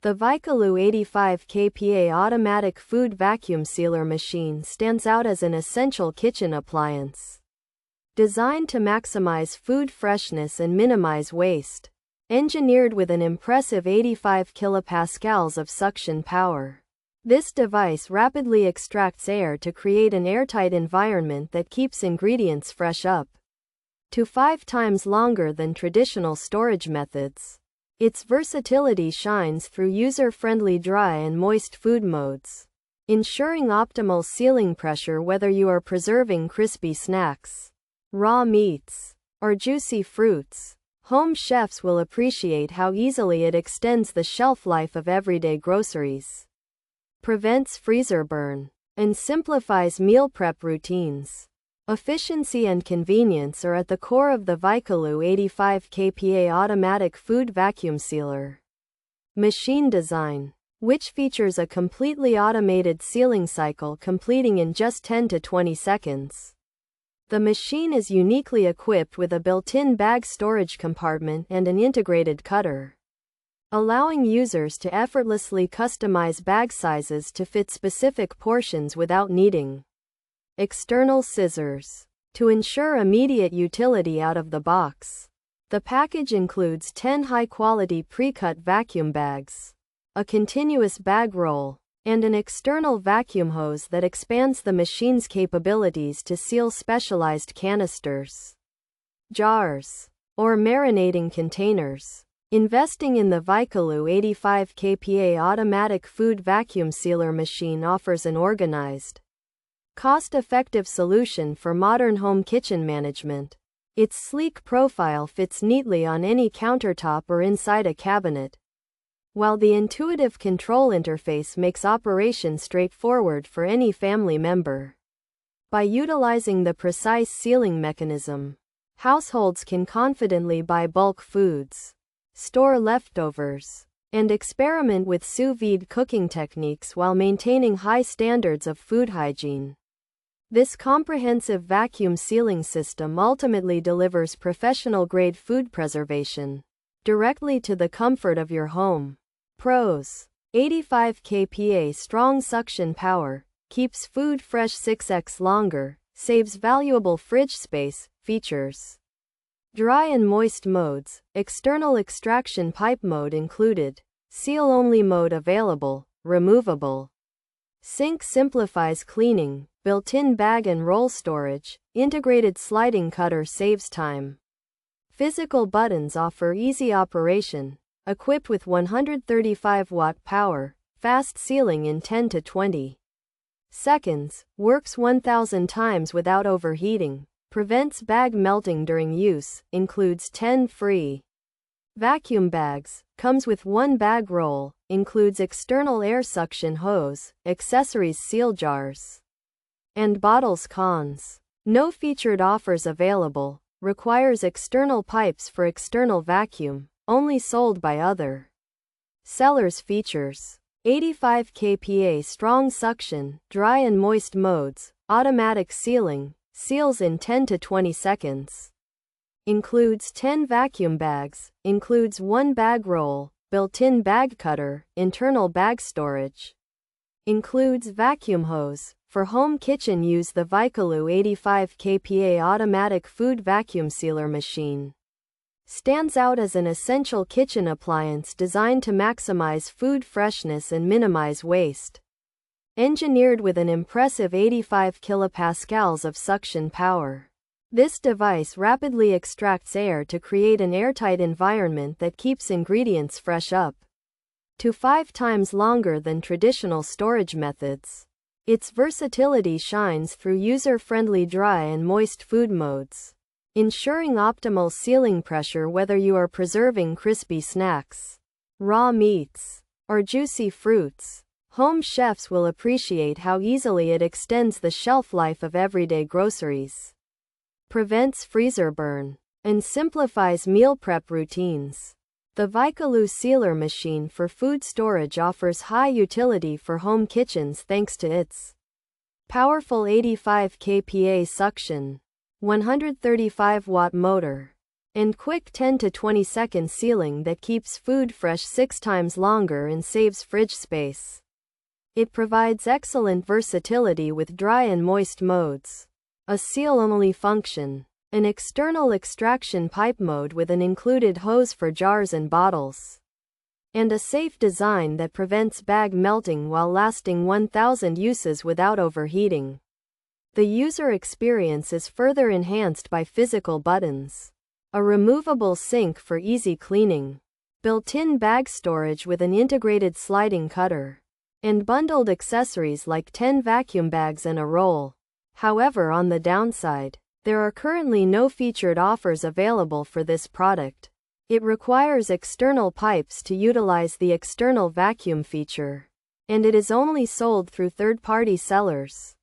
The Vikollu 85KPA automatic food vacuum sealer machine stands out as an essential kitchen appliance. Designed to maximize food freshness and minimize waste. Engineered with an impressive 85 kilopascals of suction power. This device rapidly extracts air to create an airtight environment that keeps ingredients fresh up to 5 times longer than traditional storage methods. Its versatility shines through user-friendly dry and moist food modes, ensuring optimal sealing pressure whether you are preserving crispy snacks, raw meats, or juicy fruits. Home chefs will appreciate how easily it extends the shelf life of everyday groceries, prevents freezer burn, and simplifies meal prep routines. Efficiency and convenience are at the core of the Vikollu 85KPA automatic food vacuum sealer. Machine design, which features a completely automated sealing cycle completing in just 10 to 20 seconds. The machine is uniquely equipped with a built-in bag storage compartment and an integrated cutter, allowing users to effortlessly customize bag sizes to fit specific portions without needing external scissors. To ensure immediate utility out of the box, the package includes 10 high-quality pre-cut vacuum bags, a continuous bag roll, and an external vacuum hose that expands the machine's capabilities to seal specialized canisters, jars, or marinating containers. Investing in the Vikollu 85KPA automatic food vacuum sealer machine offers an organized, cost-effective solution for modern home kitchen management. Its sleek profile fits neatly on any countertop or inside a cabinet, while the intuitive control interface makes operation straightforward for any family member. By utilizing the precise sealing mechanism, households can confidently buy bulk foods, store leftovers, and experiment with sous vide cooking techniques while maintaining high standards of food hygiene. This comprehensive vacuum sealing system ultimately delivers professional-grade food preservation directly to the comfort of your home. Pros: 85 kPa strong suction power, keeps food fresh 6x longer, saves valuable fridge space. Features: dry and moist modes, external extraction pipe mode included, seal-only mode available, removable. Sink simplifies cleaning, built-in bag and roll storage, integrated sliding cutter saves time. Physical buttons offer easy operation, equipped with 135-watt power, fast sealing in 10 to 20 seconds, works 1,000 times without overheating, prevents bag melting during use, includes 10 free vacuum bags, comes with 1 bag roll, includes external air suction hose, accessories seal jars, and bottles. Cons: no featured offers available, requires external pipes for external vacuum, only sold by other sellers. Features: 85 kPa strong suction, dry and moist modes, automatic sealing, seals in 10 to 20 seconds. Includes 10 vacuum bags, includes 1 bag roll, built-in bag cutter, internal bag storage. Includes vacuum hose. For home kitchen use, the Vikollu 85 kPa automatic food vacuum sealer machine stands out as an essential kitchen appliance designed to maximize food freshness and minimize waste. Engineered with an impressive 85 kilopascals of suction power, this device rapidly extracts air to create an airtight environment that keeps ingredients fresh up to 5 times longer than traditional storage methods. Its versatility shines through user-friendly dry and moist food modes, ensuring optimal sealing pressure whether you are preserving crispy snacks, raw meats, or juicy fruits. Home chefs will appreciate how easily it extends the shelf life of everyday groceries, prevents freezer burn, and simplifies meal prep routines. The Vikollu sealer machine for food storage offers high utility for home kitchens thanks to its powerful 85 kPa suction, 135-watt motor, and quick 10 to 20 second sealing that keeps food fresh 6 times longer and saves fridge space. It provides excellent versatility with dry and moist modes. A seal-only function. An external extraction pipe mode with an included hose for jars and bottles. And a safe design that prevents bag melting while lasting 1,000 uses without overheating. The user experience is further enhanced by physical buttons. A removable sink for easy cleaning. Built-in bag storage with an integrated sliding cutter. And bundled accessories like 10 vacuum bags and a roll. However, on the downside, there are currently no featured offers available for this product. It requires external pipes to utilize the external vacuum feature, and it is only sold through third-party sellers.